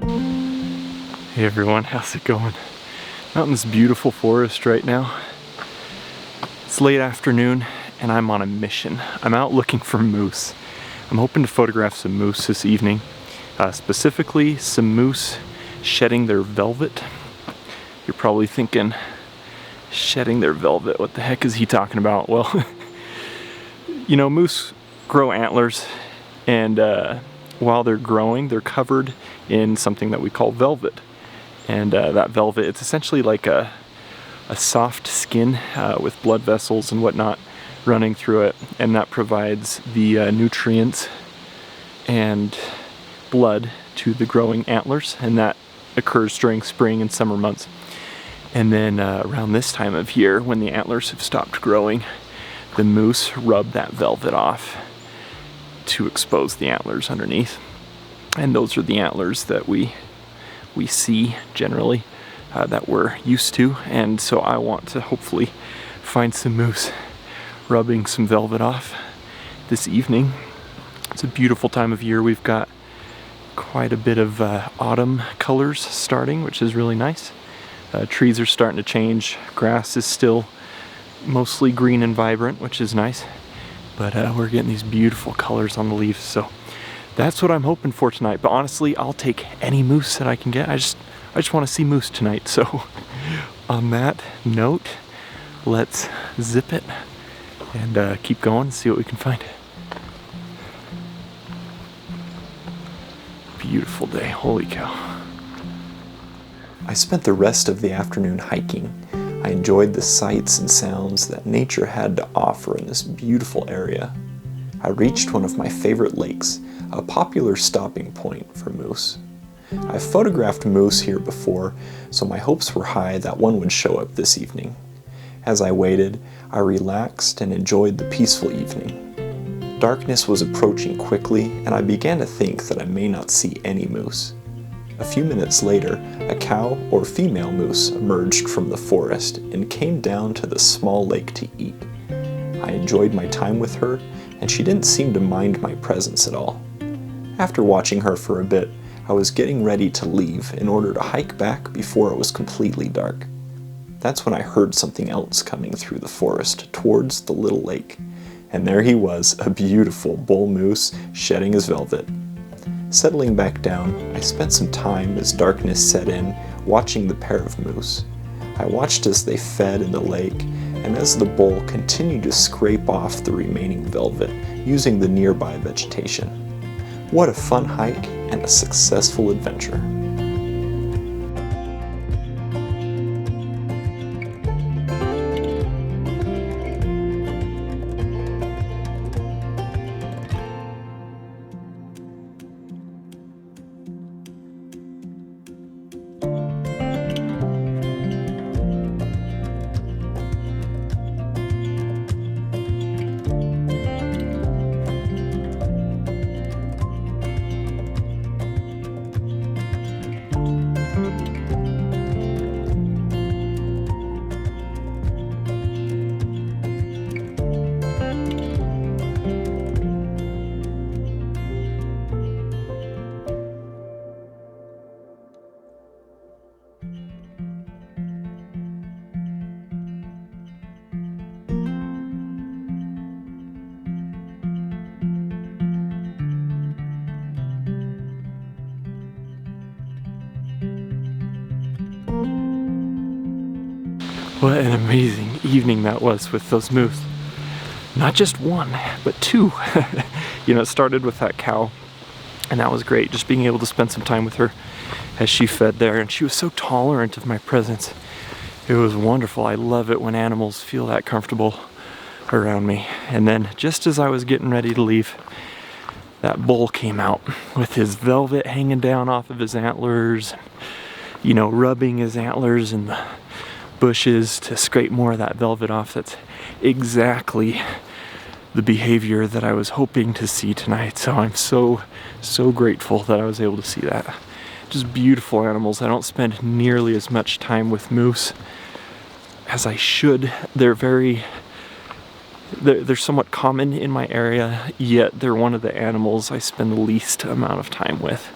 Hey everyone, how's it going? Out in this beautiful forest right now. It's late afternoon and I'm on a mission. I'm out looking for moose. I'm hoping to photograph some moose this evening. Specifically, some moose shedding their velvet. You're probably thinking, shedding their velvet, what the heck is he talking about? Well, you know, moose grow antlers, and while they're growing, they're covered in something that we call velvet. And that velvet, it's essentially like a soft skin with blood vessels and whatnot running through it, and that provides the nutrients and blood to the growing antlers, and that occurs during spring and summer months. And then around this time of year, when the antlers have stopped growing, the moose rub that velvet off to expose the antlers underneath. And those are the antlers that we see generally, that we're used to. And so I want to hopefully find some moose rubbing some velvet off this evening. It's a beautiful time of year. We've got quite a bit of autumn colors starting, which is really nice. Trees are starting to change. Grass is still mostly green and vibrant, which is nice. But we're getting these beautiful colors on the leaves. So that's what I'm hoping for tonight. But honestly, I'll take any moose that I can get. I just want to see moose tonight. So on that note, let's zip it and keep going and see what we can find. Beautiful day, holy cow. I spent the rest of the afternoon hiking. I enjoyed the sights and sounds that nature had to offer in this beautiful area. I reached one of my favorite lakes, a popular stopping point for moose. I've photographed moose here before, so my hopes were high that one would show up this evening. As I waited, I relaxed and enjoyed the peaceful evening. Darkness was approaching quickly, and I began to think that I may not see any moose. A few minutes later, a cow or female moose emerged from the forest and came down to the small lake to eat. I enjoyed my time with her, and she didn't seem to mind my presence at all. After watching her for a bit, I was getting ready to leave in order to hike back before it was completely dark. That's when I heard something else coming through the forest towards the little lake, and there he was, a beautiful bull moose shedding his velvet. Settling back down, I spent some time as darkness set in, watching the pair of moose. I watched as they fed in the lake, and as the bull continued to scrape off the remaining velvet using the nearby vegetation. What a fun hike and a successful adventure. What an amazing evening that was with those moose. Not just one, but two. You know, it started with that cow, and that was great, just being able to spend some time with her as she fed there, and she was so tolerant of my presence. It was wonderful. I love it when animals feel that comfortable around me. And then just as I was getting ready to leave, that bull came out with his velvet hanging down off of his antlers, you know, rubbing his antlers in the bushes to scrape more of that velvet off. That's exactly the behavior that I was hoping to see tonight. So I'm so grateful that I was able to see that. Just beautiful animals. I don't spend nearly as much time with moose as I should. They're somewhat common in my area, yet they're one of the animals I spend the least amount of time with.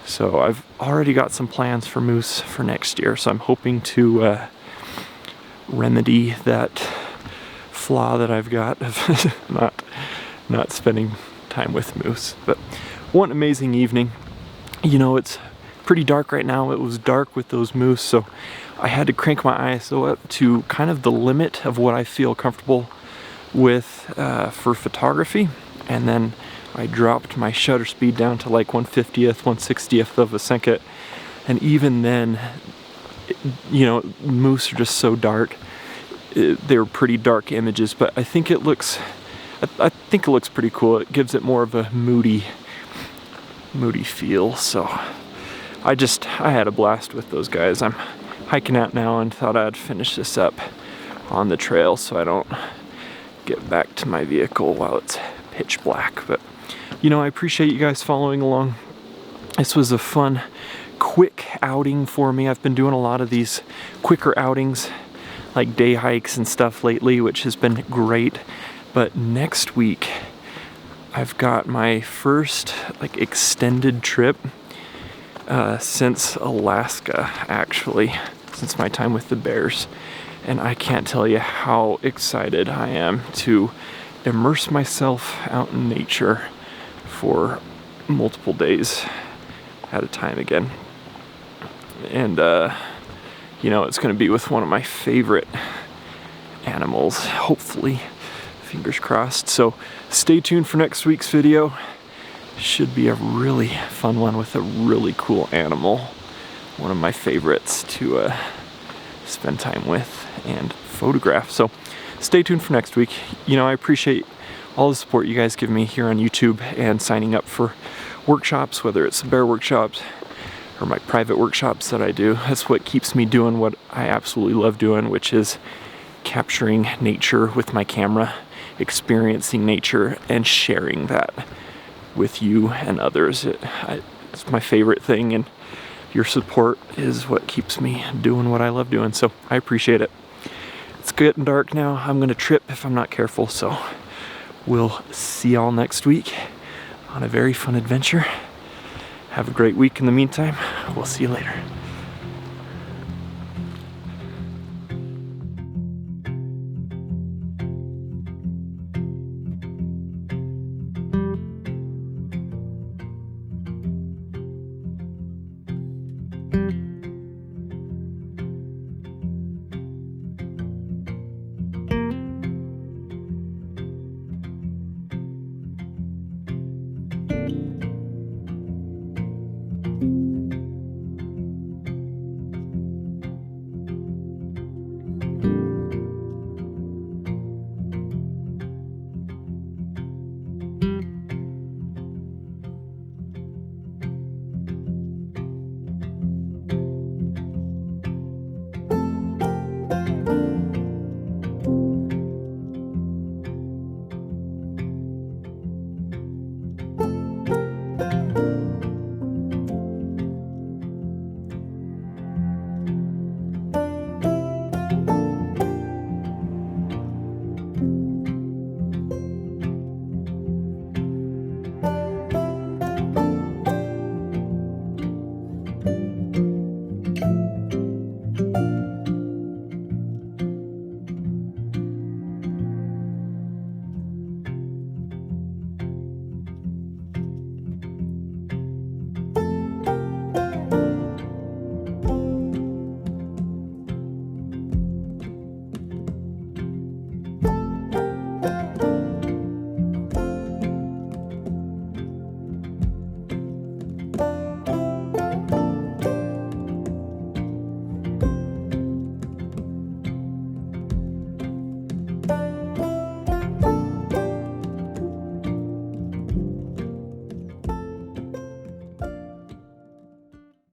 So I've already got some plans for moose for next year, so I'm hoping to remedy that flaw that I've got of not spending time with moose. But what an amazing evening. You know, it's pretty dark right now. It was dark with those moose, so I had to crank my ISO up to kind of the limit of what I feel comfortable with for photography, and then I dropped my shutter speed down to like 1/50th, 1/60th of a second, and even then, you know, moose are just so dark. They're pretty dark images, but I think it looks pretty cool. It gives it more of a moody feel. So I had a blast with those guys. I'm hiking out now and thought I'd finish this up on the trail so I don't get back to my vehicle while it's pitch black. But you know, I appreciate you guys following along. This was a fun, quick outing for me. I've been doing a lot of these quicker outings, like day hikes and stuff lately, which has been great. But next week, I've got my first like extended trip since Alaska, actually, since my time with the bears. And I can't tell you how excited I am to immerse myself out in nature for multiple days at a time again. And you know, it's going to be with one of my favorite animals, hopefully, fingers crossed. So stay tuned for next week's video. Should be a really fun one with a really cool animal, one of my favorites to spend time with and photograph. So stay tuned for next week. You know, I appreciate all the support you guys give me here on YouTube and signing up for workshops, whether it's bear workshops or my private workshops that I do. That's what keeps me doing what I absolutely love doing, which is capturing nature with my camera, experiencing nature, and sharing that with you and others. It's my favorite thing, and your support is what keeps me doing what I love doing, so I appreciate it. It's getting dark now. I'm gonna trip if I'm not careful, so we'll see y'all next week on a very fun adventure. Have a great week in the meantime. We'll see you later.